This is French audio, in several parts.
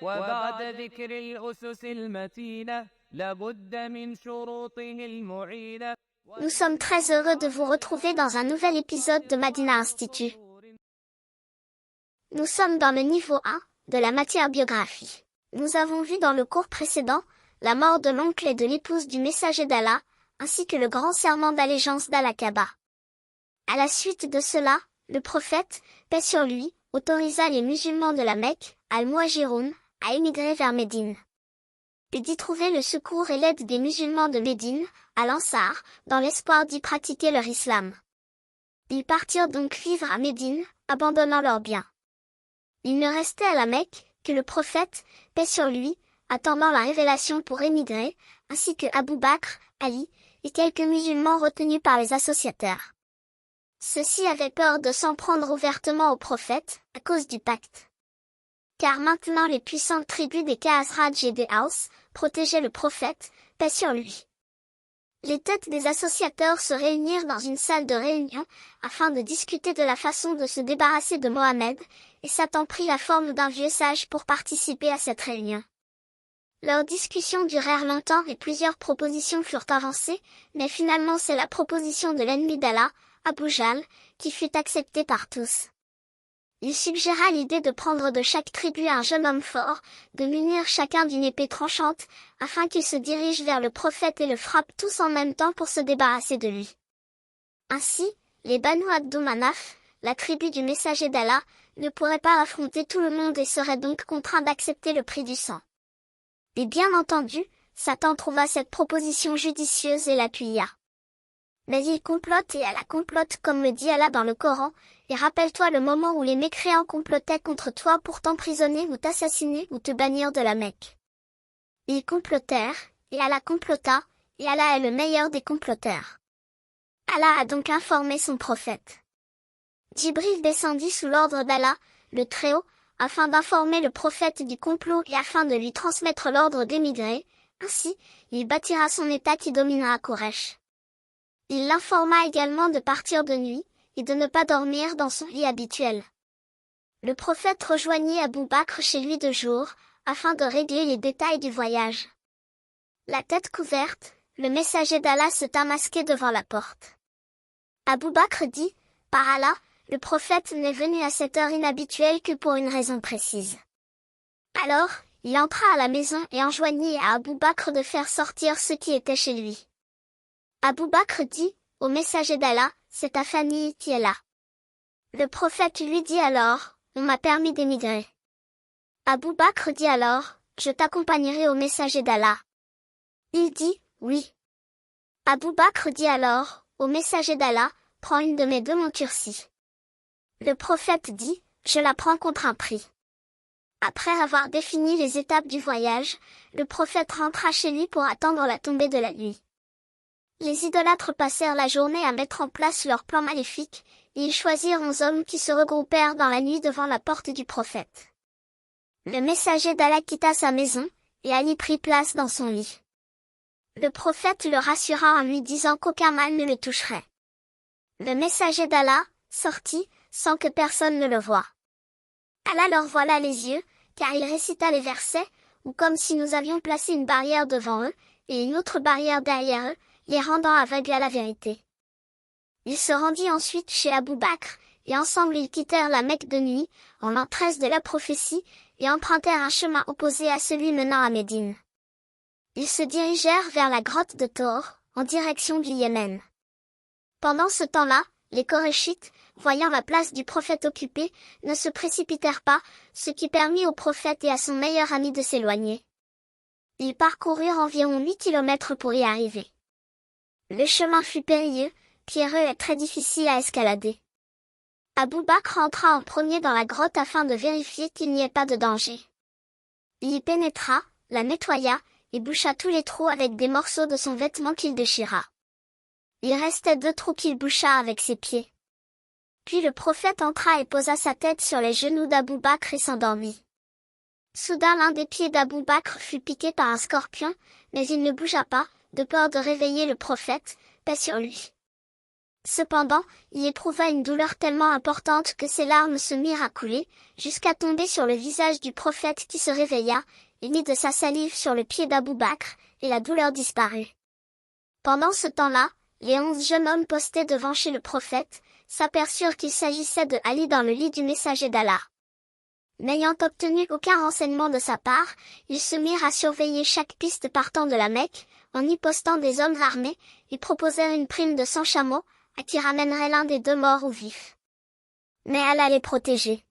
وبعد ذكر الأسس المتينة لابد من شروطه المعينة. Nous sommes très heureux de vous retrouver dans un nouvel épisode de Madina Institut. Nous sommes dans le niveau 1 de la matière biographie. Nous avons vu dans le cours précédent la mort de l'oncle et de l'épouse du messager d'Allah, ainsi que le grand serment d'allégeance d'Al-Aqaba. À la suite de cela, le prophète, paix sur lui, autorisa les musulmans de la Mecque, Al-Muhajiroun, à émigrer vers Médine. Il d'y trouver le secours et l'aide des musulmans de Médine, Al-Ansar, dans l'espoir d'y pratiquer leur islam. Ils partirent donc vivre à Médine, abandonnant leurs biens. Il ne restait à la Mecque que le prophète, paix sur lui, attendant la révélation pour émigrer, ainsi que Abu Bakr, Ali, et quelques musulmans retenus par les associateurs. Ceux-ci avaient peur de s'en prendre ouvertement au prophète, à cause du pacte. Car maintenant les puissantes tribus des Khazraj et des Aws protégeaient le prophète, paix sur lui. Les têtes des associateurs se réunirent dans une salle de réunion, afin de discuter de la façon de se débarrasser de Mohammed, et Satan prit la forme d'un vieux sage pour participer à cette réunion. Leurs discussions durèrent longtemps et plusieurs propositions furent avancées, mais finalement c'est la proposition de l'ennemi d'Allah, Abu Jahl, qui fut acceptée par tous. Il suggéra l'idée de prendre de chaque tribu un jeune homme fort, de munir chacun d'une épée tranchante, afin qu'il se dirige vers le prophète et le frappe tous en même temps pour se débarrasser de lui. Ainsi, les Banu Abd Manaf, la tribu du messager d'Allah, ne pourraient pas affronter tout le monde et seraient donc contraints d'accepter le prix du sang. Et bien entendu, Satan trouva cette proposition judicieuse et l'appuya. Mais il complote et Allah complote comme le dit Allah dans le Coran, et rappelle-toi le moment où les mécréants complotaient contre toi pour t'emprisonner ou t'assassiner ou te bannir de la Mecque. Ils complotèrent, et Allah complota, et Allah est le meilleur des comploteurs. Allah a donc informé son prophète. Djibril descendit sous l'ordre d'Allah, le Très-Haut, afin d'informer le prophète du complot et afin de lui transmettre l'ordre d'émigrer. Ainsi, il bâtira son état qui dominera Quraysh. Il l'informa également de partir de nuit, et de ne pas dormir dans son lit habituel. Le prophète rejoignit Abu Bakr chez lui de jour, afin de régler les détails du voyage. La tête couverte, le messager d'Allah se tint masqué devant la porte. Abu Bakr dit, par Allah, le prophète n'est venu à cette heure inhabituelle que pour une raison précise. Alors, il entra à la maison et enjoignit à Abu Bakr de faire sortir ceux qui étaient chez lui. Abu Bakr dit, au messager d'Allah, c'est ta famille qui est là. Le prophète lui dit alors, on m'a permis d'émigrer. Abu Bakr dit alors, je t'accompagnerai au messager d'Allah. Il dit, oui. Abu Bakr dit alors, au messager d'Allah, prends une de mes deux montures-ci. Le prophète dit, je la prends contre un prix. Après avoir défini les étapes du voyage, le prophète rentra chez lui pour attendre la tombée de la nuit. Les idolâtres passèrent la journée à mettre en place leur plan maléfique, et ils choisirent 11 hommes qui se regroupèrent dans la nuit devant la porte du prophète. Le messager d'Allah quitta sa maison, et Ali prit place dans son lit. Le prophète le rassura en lui disant qu'aucun mal ne le toucherait. Le messager d'Allah sortit, sans que personne ne le voie. Allah leur voila les yeux, car il récita les versets, ou comme si nous avions placé une barrière devant eux, et une autre barrière derrière eux, les rendant aveugles à la vérité. Il se rendit ensuite chez Abu Bakr, et ensemble ils quittèrent la Mecque de nuit, en l'an 13 de la prophétie, et empruntèrent un chemin opposé à celui menant à Médine. Ils se dirigèrent vers la grotte de Thor, en direction du Yémen. Pendant ce temps-là, les Korachites, voyant la place du prophète occupée, ne se précipitèrent pas, ce qui permit au prophète et à son meilleur ami de s'éloigner. Ils parcoururent environ 8 kilomètres pour y arriver. Le chemin fut périlleux, pierreux et très difficile à escalader. Abu Bakr entra en premier dans la grotte afin de vérifier qu'il n'y ait pas de danger. Il y pénétra, la nettoya, et boucha tous les trous avec des morceaux de son vêtement qu'il déchira. Il restait 2 trous qu'il boucha avec ses pieds. Puis le prophète entra et posa sa tête sur les genoux d'Abu Bakr et s'endormit. Soudain l'un des pieds d'Abu Bakr fut piqué par un scorpion, mais il ne bougea pas, de peur de réveiller le prophète, paix sur lui. Cependant, il éprouva une douleur tellement importante que ses larmes se mirent à couler, jusqu'à tomber sur le visage du prophète qui se réveilla, et mit de sa salive sur le pied d'Abou Bakr, et la douleur disparut. Pendant ce temps-là, les 11 jeunes hommes postés devant chez le prophète, s'aperçurent qu'il s'agissait de Ali dans le lit du messager d'Allah. N'ayant obtenu aucun renseignement de sa part, ils se mirent à surveiller chaque piste partant de la Mecque, en y postant des hommes armés, et proposèrent une prime de 100 chameaux, à qui ramènerait l'un des deux morts ou vifs. Mais Allah les protégeait.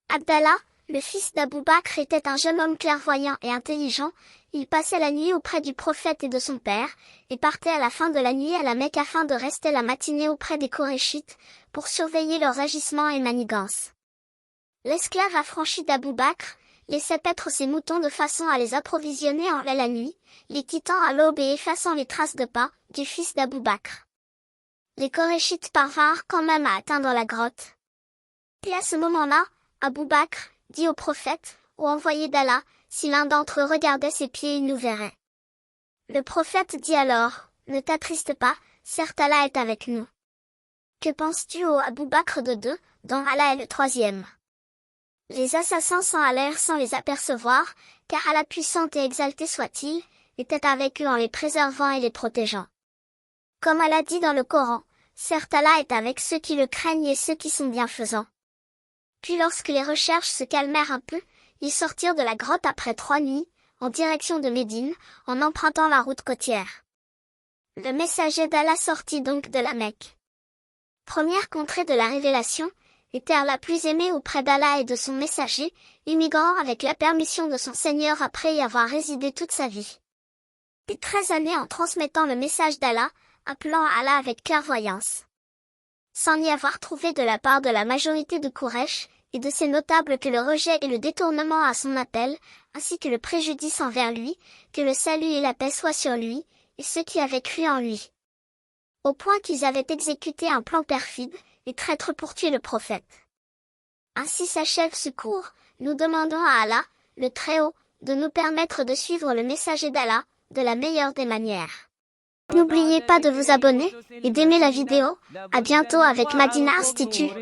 Abdallah, le fils d'Abou Bakr, était un jeune homme clairvoyant et intelligent. Il passait la nuit auprès du prophète et de son père, et partait à la fin de la nuit à la Mecque afin de rester la matinée auprès des Korachites, pour surveiller leurs agissements et manigances. L'esclave affranchi d'Abou Bakr laissait paître ses moutons de façon à les approvisionner en lait la nuit, les quittant à l'aube et effaçant les traces de pas du fils d'Abou Bakr. Les Korachites parvinrent quand même à atteindre la grotte. Et à ce moment-là, Abou Bakr dit au prophète, ô envoyé d'Allah, si l'un d'entre eux regardait ses pieds, il nous verrait. Le prophète dit alors, ne t'attriste pas, certes Allah est avec nous. Que penses-tu, ô Abou Bakr de deux, dont Allah est le troisième? Les assassins s'en allèrent sans les apercevoir, car Allah puissant et exalté soit-il, était avec eux en les préservant et les protégeant. Comme Allah dit dans le Coran, certes Allah est avec ceux qui le craignent et ceux qui sont bienfaisants. Puis lorsque les recherches se calmèrent un peu, ils sortirent de la grotte après 3 nuits, en direction de Médine, en empruntant la route côtière. Le messager d'Allah sortit donc de la Mecque. Première contrée de la révélation, et terre la plus aimée auprès d'Allah et de son messager, immigrant avec la permission de son Seigneur après y avoir résidé toute sa vie. Et 13 années en transmettant le message d'Allah, appelant à Allah avec clairvoyance. Sans y avoir trouvé de la part de la majorité de Quraysh, et de ces notables que le rejet et le détournement à son appel, ainsi que le préjudice envers lui, que le salut et la paix soient sur lui, et ceux qui avaient cru en lui. Au point qu'ils avaient exécuté un plan perfide, et traître pour tuer le prophète. Ainsi s'achève ce cours, nous demandons à Allah, le Très-Haut, de nous permettre de suivre le messager d'Allah, de la meilleure des manières. N'oubliez pas de vous abonner et d'aimer la vidéo. À bientôt avec Madina Institute.